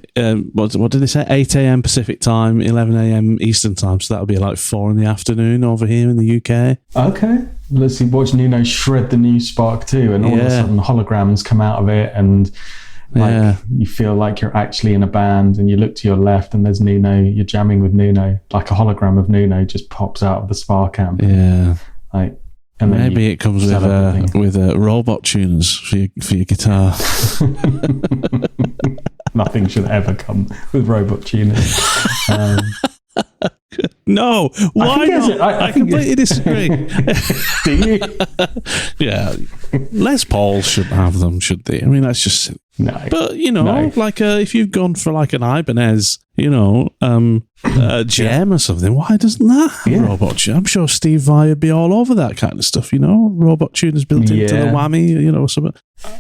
[SPEAKER 1] What did they say? 8 a.m. Pacific time, 11 a.m. Eastern time. So that'll be like 4 in the afternoon over here in the UK.
[SPEAKER 2] Okay. Let's see. Watch Nuno shred the new Spark 2, and all of a sudden holograms come out of it, and you feel like you're actually in a band, and you look to your left and there's Nuno. You're jamming with Nuno. Like a hologram of Nuno just pops out of the Spark amp.
[SPEAKER 1] Yeah.
[SPEAKER 2] And
[SPEAKER 1] maybe it comes with robot tuners for your guitar.
[SPEAKER 2] Nothing should ever come with robot tuners.
[SPEAKER 1] No, why not? I completely disagree.
[SPEAKER 2] Do you?
[SPEAKER 1] Yeah, Les Paul should have them, should they? I mean, that's just
[SPEAKER 2] no.
[SPEAKER 1] But like if you've gone for like an Ibanez, gem or something, why doesn't that have robot tune? I'm sure Steve Vai would be all over that kind of stuff. Robot tuners built into the whammy, or something.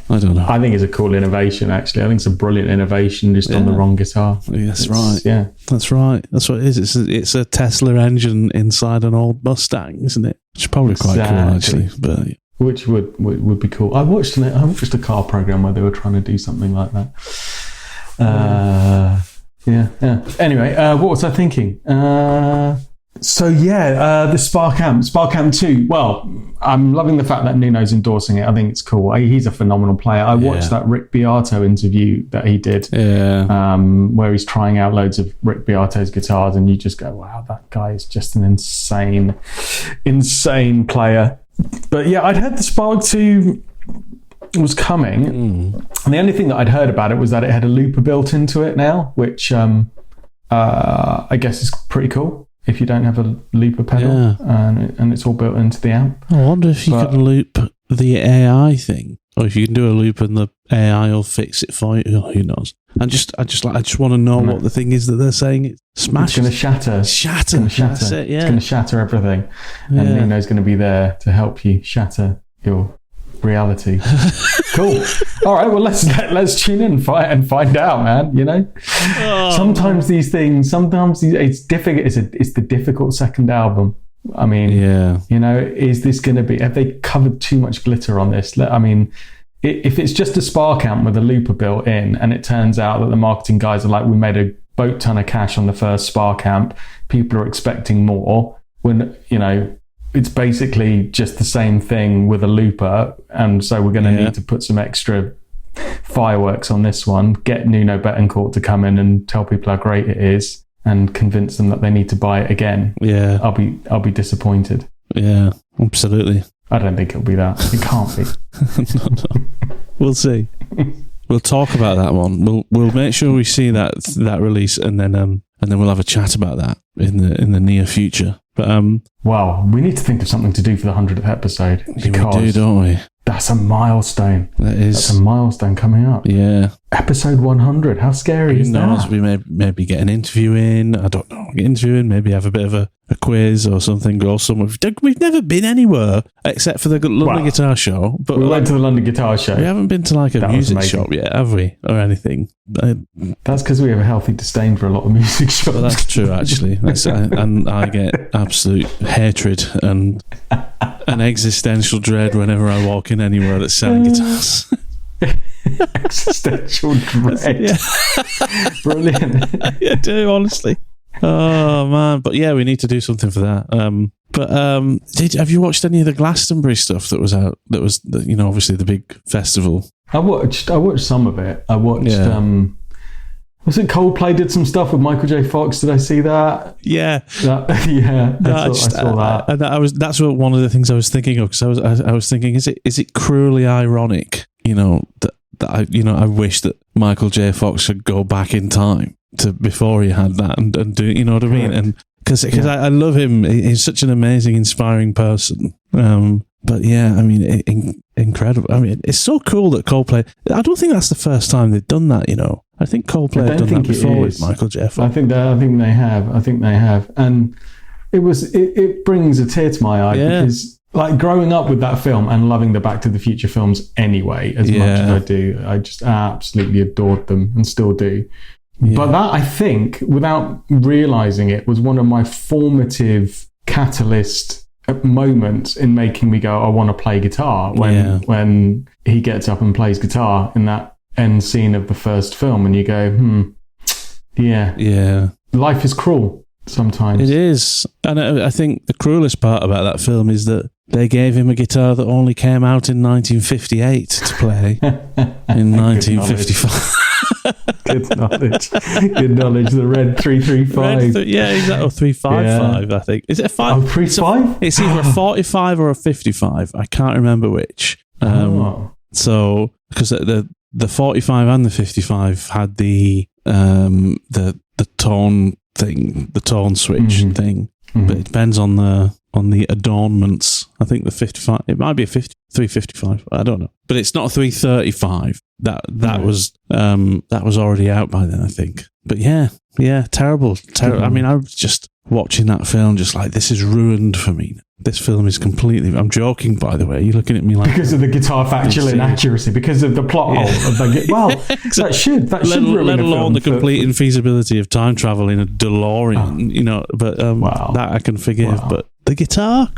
[SPEAKER 1] I don't know.
[SPEAKER 2] I think it's a cool innovation. Actually, I think it's a brilliant innovation, just on the wrong guitar.
[SPEAKER 1] That's right. Yeah, that's right. That's what it is. It's a Tesla engine inside an old Mustang, isn't it? Which is probably quite cool, actually. But
[SPEAKER 2] which would be cool. I watched a car program where they were trying to do something like that. Yeah. Anyway, what was I thinking? The Spark Amp 2. Well, I'm loving the fact that Nuno's endorsing it. I think it's cool. He's a phenomenal player. I watched that Rick Beato interview that he did, where he's trying out loads of Rick Beato's guitars, and you just go, wow, that guy is just an insane player. But yeah, I'd heard the Spark 2 was coming, and the only thing that I'd heard about it was that it had a looper built into it now, which I guess is pretty cool if you don't have a looper pedal, and it's all built into the amp.
[SPEAKER 1] I wonder if you can loop the AI thing, or if you can do a loop and the AI will fix it for you. Who knows? I just want to know what the thing is that they're saying. It smashes.
[SPEAKER 2] It's going to shatter.
[SPEAKER 1] It's going to shatter. That's it,
[SPEAKER 2] It's going to shatter everything, and Nuno's going to be there to help you shatter your reality. Cool. All right, well, let's tune in and find out, man. Sometimes these things, it's difficult. It's the difficult second album. I mean, is this going to be? Have they covered too much glitter on this? I mean, if it's just a Spark amp with a looper built in, and it turns out that the marketing guys are like, we made a boat ton of cash on the first Spark amp, people are expecting more. When it's basically just the same thing with a looper, and so we're going to need to put some extra fireworks on this one, get Nuno Bettencourt to come in and tell people how great it is and convince them that they need to buy it again. Yeah. I'll be disappointed.
[SPEAKER 1] Yeah, absolutely.
[SPEAKER 2] I don't think it'll be that. It can't be.
[SPEAKER 1] No. We'll see. We'll talk about that one. We'll make sure we see that release, and then we'll have a chat about that in the near future. But
[SPEAKER 2] wow, we need to think of something to do for the 100th episode, because
[SPEAKER 1] we do, don't we?
[SPEAKER 2] That's a milestone.
[SPEAKER 1] That's
[SPEAKER 2] a milestone coming up.
[SPEAKER 1] Yeah.
[SPEAKER 2] Episode 100. How scary is that? Who knows?
[SPEAKER 1] We may maybe get an interview in. I don't know. Get interview in. Maybe have a bit of a quiz or something. Go somewhere. We've never been anywhere except for the London Guitar Show. But
[SPEAKER 2] we went to the London Guitar Show.
[SPEAKER 1] We haven't been to like a music shop yet, have we? Or anything.
[SPEAKER 2] That's because we have a healthy disdain for a lot of music shops.
[SPEAKER 1] Well, that's true, actually. And I get absolute hatred and an existential dread whenever I walk in anywhere that's selling guitars.
[SPEAKER 2] Existential dread.
[SPEAKER 1] Yeah.
[SPEAKER 2] Brilliant.
[SPEAKER 1] I do, honestly. Oh man, but yeah, we need to do something for that. Have you watched any of the Glastonbury stuff that was out? That was, obviously the big festival.
[SPEAKER 2] I watched some of it. I watched. Was it Coldplay did some stuff with Michael J. Fox? Did I see that?
[SPEAKER 1] Yeah,
[SPEAKER 2] I saw that.
[SPEAKER 1] That's what one of the things I was thinking of, because I was thinking, is it cruelly ironic? That I wish that Michael J. Fox could go back in time to before he had that and do, you know what I mean? And because I love him, he's such an amazing, inspiring person. yeah, I mean, incredible. I mean, it's so cool that Coldplay. I don't think that's the first time they've done that. I think Coldplay have done that before with Michael Jeffrey.
[SPEAKER 2] I think they have, and it brings a tear to my eye because, like, growing up with that film and loving the Back to the Future films anyway, as much as I do, I just absolutely adored them and still do. Yeah. But that, I think, without realizing it, was one of my formative catalyst moments in making me go, I want to play guitar. When he gets up and plays guitar in that end scene of the first film, and you go, life is cruel sometimes.
[SPEAKER 1] It is. And I think the cruelest part about that film is that they gave him a guitar that only came out in 1958 to play in 1955.
[SPEAKER 2] Good knowledge. The red 335.
[SPEAKER 1] Exactly. 355, I think. Is it a 5?
[SPEAKER 2] Oh, 35?
[SPEAKER 1] It's either a 45 or a 55. I can't remember which. So, because the 45 and the 55 had the tone thing, the tone switch thing. Mm-hmm. But it depends on the adornments. I think the 55, it might be a 355. I don't know, but it's not a 335. That was already out by then, I think. But yeah, terrible. I mean, I was just watching that film, just like, this is ruined for me. This film is completely. I'm joking, by the way. You're looking at me like,
[SPEAKER 2] because of the guitar factual inaccuracy, because of the plot hole. Exactly. that should ruin
[SPEAKER 1] let
[SPEAKER 2] a film.
[SPEAKER 1] alone the complete infeasibility of time travel in a DeLorean. But that I can forgive. Wow. But the guitar,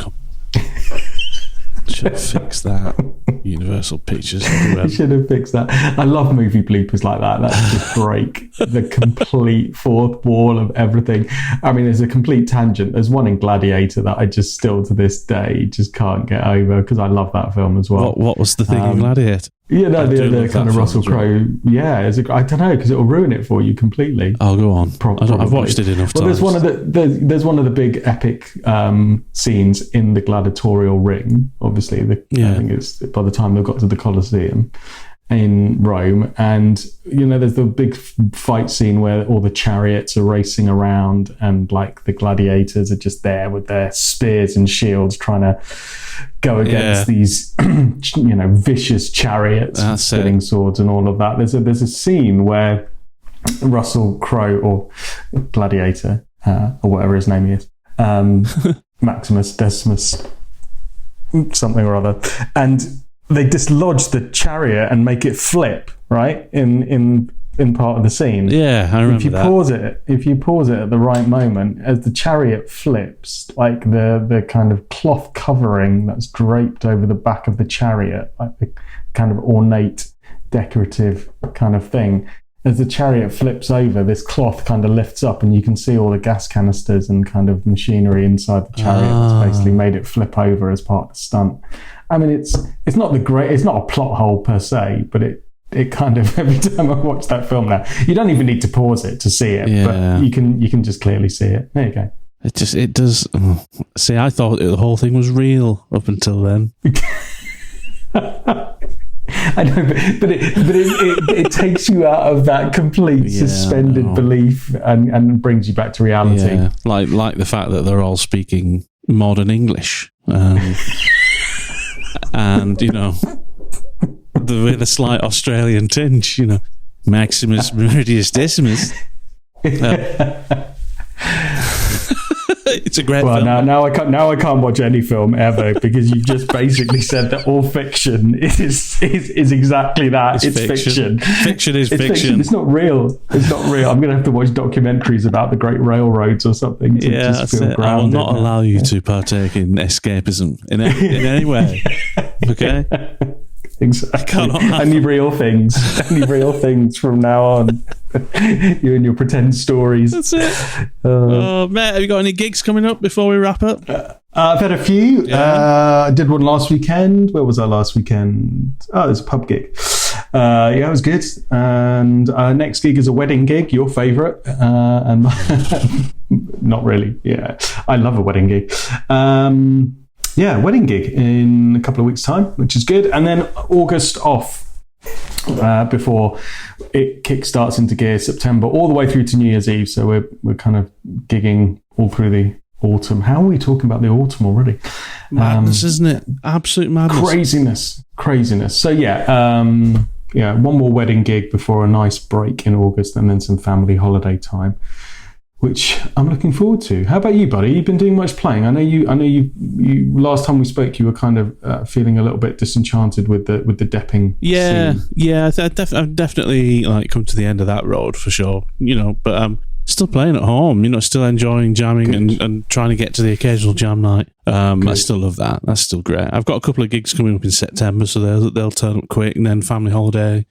[SPEAKER 1] should fix that. Universal Pictures.
[SPEAKER 2] You should have fixed that. I love movie bloopers like that. That just break the complete fourth wall of everything. I mean, there's a complete tangent. There's one in Gladiator that I just still to this day just can't get over, because I love that film as well.
[SPEAKER 1] What was the thing in Gladiator?
[SPEAKER 2] The kind of Russell Crowe. Yeah, I don't know, because it will ruin it for you completely.
[SPEAKER 1] I'll go on. I've watched it enough times.
[SPEAKER 2] There's one of the big epic scenes in the gladiatorial ring. Obviously, I think it's by the time they've got to the Colosseum in Rome, and there's the big fight scene where all the chariots are racing around, and like the gladiators are just there with their spears and shields trying to go against these vicious chariots, spitting swords and all of that. There's a scene where Russell Crowe, or Gladiator, or whatever his name is, Maximus Decimus something or other, and they dislodge the chariot and make it flip, right, in part of the scene.
[SPEAKER 1] Yeah, I remember that.
[SPEAKER 2] If you pause it at the right moment, as the chariot flips, like the kind of cloth covering that's draped over the back of the chariot, like the kind of ornate, decorative kind of thing, as the chariot flips over, this cloth kind of lifts up, and you can see all the gas canisters and kind of machinery inside the chariot that's basically made it flip over as part of the stunt. I mean, it's not a plot hole per se, but it kind of, every time I watch that film now, you don't even need to pause it to see it, but you can just clearly see it. There you go.
[SPEAKER 1] It does. See, I thought the whole thing was real up until then.
[SPEAKER 2] I know, but it takes you out of that complete suspended belief and brings you back to reality.
[SPEAKER 1] Yeah, like the fact that they're all speaking modern English. And with a slight Australian tinge, Maximus Meridius Decimus. It's a great film.
[SPEAKER 2] Now I can't watch any film ever, because you've just basically said that all fiction is exactly that. It's fiction.
[SPEAKER 1] Fiction is fiction.
[SPEAKER 2] It's not real. I'm going to have to watch documentaries about the Great Railroads or something to just feel grounded.
[SPEAKER 1] I will not allow you to partake in escapism in any way. Okay?
[SPEAKER 2] Exactly. Any real things from now on. You and your pretend stories.
[SPEAKER 1] That's it. Matt, have you got any gigs coming up before we wrap up?
[SPEAKER 2] I've had a few. I did one last weekend. Where was I last weekend? Oh, it's a pub gig. It was good. And next gig is a wedding gig, your favourite. And not really. Yeah, I love a wedding gig. Wedding gig in a couple of weeks' time, which is good. And then August off before it kickstarts into gear, September all the way through to New Year's Eve. So we're kind of gigging all through autumn. How are we talking about the autumn already?
[SPEAKER 1] Madness, isn't it? Absolute madness. Craziness. So one more wedding gig before a nice break in August, and then some family holiday time, which I'm looking forward to. How about you, buddy? You've been doing much playing. I know you last time we spoke, you were kind of feeling a little bit disenchanted with the depping scene. I've definitely like come to the end of that road for sure. But still playing at home, still enjoying jamming and trying to get to the occasional jam night. I still love that. That's still great. I've got a couple of gigs coming up in September, so they'll turn up quick, and then family holiday.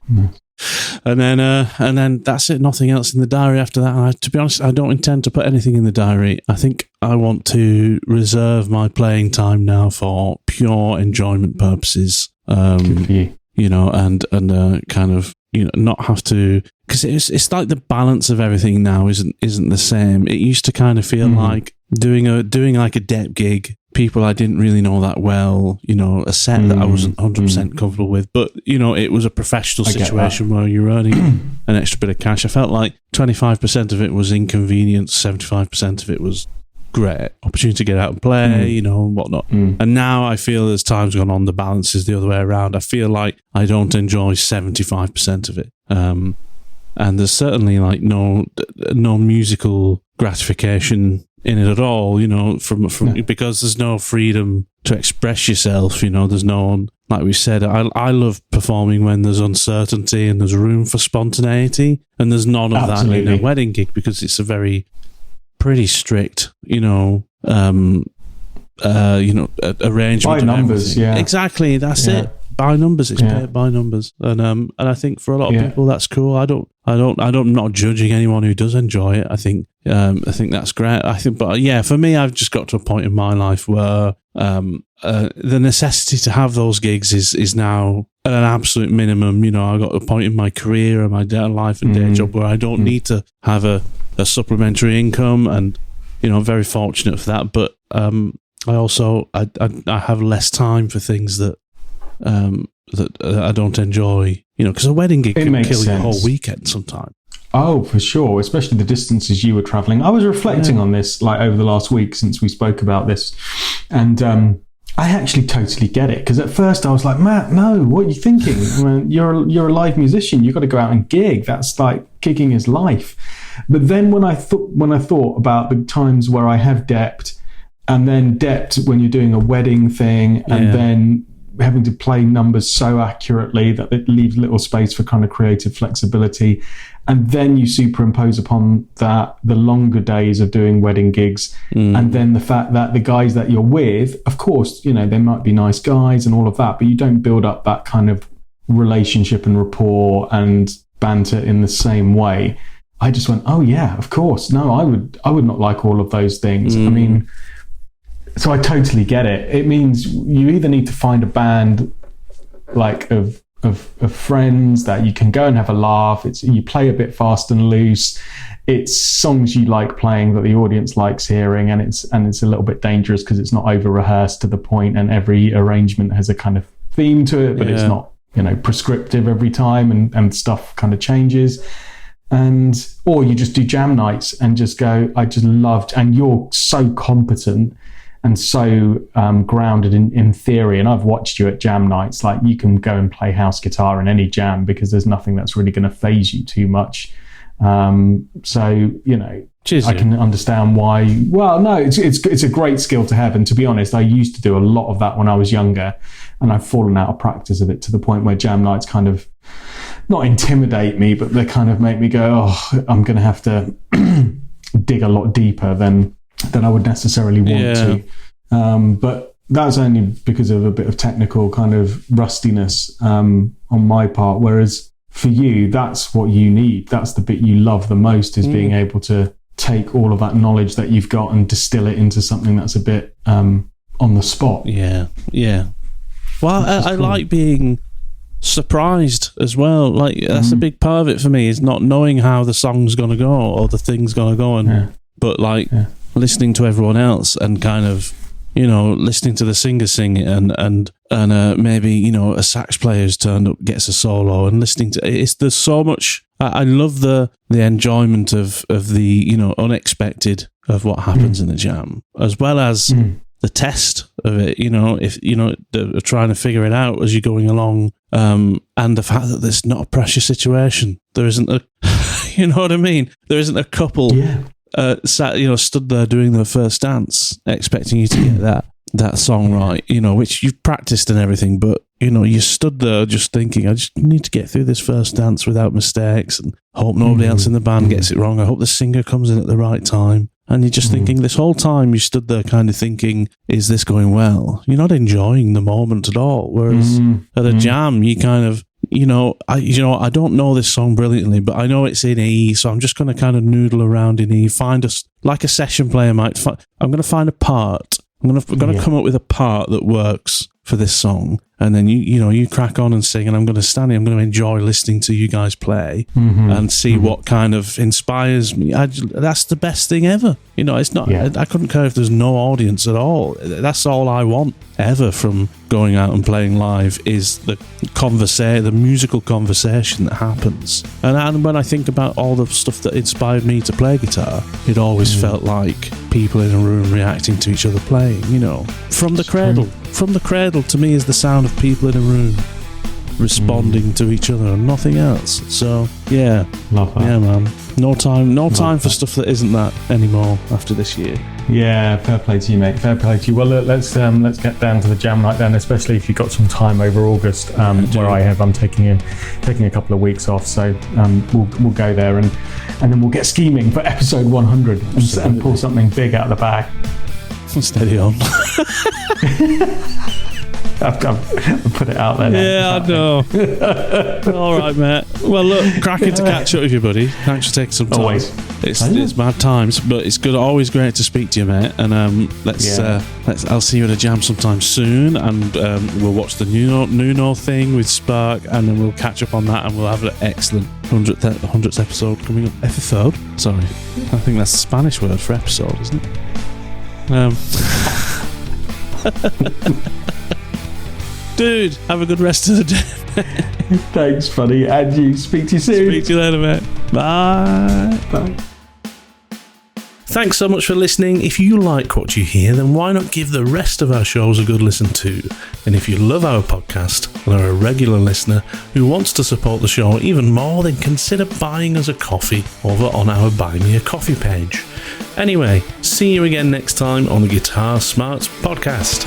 [SPEAKER 1] And then that's it. Nothing else in the diary after that. And to be honest, I don't intend to put anything in the diary. I think I want to reserve my playing time now for pure enjoyment purposes.
[SPEAKER 2] Good for you.
[SPEAKER 1] And kind of not have to, because it's like the balance of everything now isn't the same. It used to kind of feel like doing like a dep gig. People I didn't really know that well, a set that I wasn't 100% comfortable with, but it was a professional situation where you're earning an extra bit of cash. I felt like 25% of it was inconvenience, 75% of it was great opportunity to get out and play, and whatnot. And now I feel as time's gone on, the balance is the other way around. I feel like I don't enjoy 75% of it, and there's certainly like no musical gratification in it at all, because there's no freedom to express yourself. There's no, like we said, I love performing when there's uncertainty and there's room for spontaneity, and there's none of that in a wedding gig, because it's a very pretty strict, arrangement
[SPEAKER 2] by numbers. Yeah,
[SPEAKER 1] exactly. That's it. By numbers, it's paid by numbers, and I think for a lot of people that's cool. I'm not judging anyone who does enjoy it. I think that's great. But for me, I've just got to a point in my life where the necessity to have those gigs is now at an absolute minimum. I got a point in my career and my life and day job where I don't need to have a supplementary income, and I'm very fortunate for that. But I also I have less time for things that I don't enjoy, because a wedding gig can kill your whole weekend sometimes.
[SPEAKER 2] Oh, for sure, especially the distances you were travelling. I was reflecting on this like over the last week since we spoke about this, and I actually totally get it, because at first I was like, Matt, no, what are you thinking? When you're a live musician, you've got to go out and gig. That's like gigging is life. But then when I thought about the times where I have depped, and then depped when you're doing a wedding thing, and then having to play numbers so accurately that it leaves little space for kind of creative flexibility, and then you superimpose upon that the longer days of doing wedding gigs, and then the fact that the guys that you're with, of course, they might be nice guys and all of that, but you don't build up that kind of relationship and rapport and banter in the same way. I just went, oh yeah, of course. No, I would not like all of those things. I mean, so I totally get it. It means you either need to find a band like of friends that you can go and have a laugh. You play a bit fast and loose. It's songs you like playing that the audience likes hearing, and it's a little bit dangerous because it's not over rehearsed to the point, and every arrangement has a kind of theme to it, but it's not prescriptive every time, and stuff kind of changes. Or you just do jam nights and just go, I just loved, and you're so competent and so grounded in theory, and I've watched you at jam nights, like you can go and play house guitar in any jam because there's nothing that's really going to faze you too much. Cheers, I can understand why. Well, no, it's a great skill to have, and to be honest, I used to do a lot of that when I was younger, and I've fallen out of practice of it to the point where jam nights kind of not intimidate me, but they kind of make me go, oh, I'm going to have to dig a lot deeper than I would necessarily want to. But that's only because of a bit of technical kind of rustiness on my part, whereas for you, that's what you need. That's the bit you love the most, is being able to take all of that knowledge that you've got and distill it into something that's a bit on the spot.
[SPEAKER 1] Yeah. Well, I like being surprised as well. Like that's a big part of it for me, is not knowing how the song's gonna go or the thing's gonna go, but listening to everyone else and kind of listening to the singer sing it and and maybe, a sax player who's turned up gets a solo, and listening to there's so much. I love the enjoyment of the, unexpected of what happens in the jam, as well as the test of it, if, trying to figure it out as you're going along, and the fact that there's not a pressure situation. There isn't a, you know what I mean? There isn't a couple stood there doing their first dance, expecting you to get that song right, which you've practiced and everything, but, you stood there just thinking, I just need to get through this first dance without mistakes and hope nobody else in the band gets it wrong. I hope the singer comes in at the right time. And you're just thinking, this whole time you stood there kind of thinking, is this going well? You're not enjoying the moment at all. Whereas at a jam, you kind of, I don't know this song brilliantly, but I know it's in E, so I'm just going to kind of noodle around in E, find like a session player might find. I'm going to find a part. I'm going to come up with a part that works for this song, and then you crack on and sing, and I'm going to stand here, I'm going to enjoy listening to you guys play and see what kind of inspires me. That's the best thing ever. It's not. I couldn't care if there's no audience at all. That's all I want ever from going out and playing live, is the musical conversation that happens. And when I think about all the stuff that inspired me to play guitar, it always felt like people in a room reacting to each other playing, from the cradle. From the cradle, to me, is the sound of people in a room responding to each other and nothing else. So, yeah.
[SPEAKER 2] Love that.
[SPEAKER 1] Yeah, man. No time for stuff that isn't that anymore after this year.
[SPEAKER 2] Yeah, fair play to you, mate. Fair play to you. Well, look, let's get down to the jam night then, especially if you've got some time over August, where I'm taking a couple of weeks off. So we'll go there and then we'll get scheming for episode 100 and pull something big out of the bag.
[SPEAKER 1] Steady on.
[SPEAKER 2] I've put it out there now.
[SPEAKER 1] Yeah, I know. All right, Matt. Well, look, cracking to catch up with you, buddy. Thanks for taking some time.
[SPEAKER 2] Always.
[SPEAKER 1] It's mad times, but it's good. Always great to speak to you, mate. And I'll see you at a jam sometime soon, and we'll watch the Nuno thing with Spark, and then we'll catch up on that, and we'll have an excellent 100th episode coming up. Episode? Sorry, I think that's the Spanish word for episode, isn't it? Dude, have a good rest of the day.
[SPEAKER 2] Thanks, buddy. And you. Speak to you soon.
[SPEAKER 1] Speak to you later, mate. Bye.
[SPEAKER 2] Bye.
[SPEAKER 1] Thanks so much for listening. If you like what you hear, then why not give the rest of our shows a good listen too? And if you love our podcast and are a regular listener who wants to support the show even more, then consider buying us a coffee over on our Buy Me a Coffee page. Anyway, see you again next time on the Guitar Smarts podcast.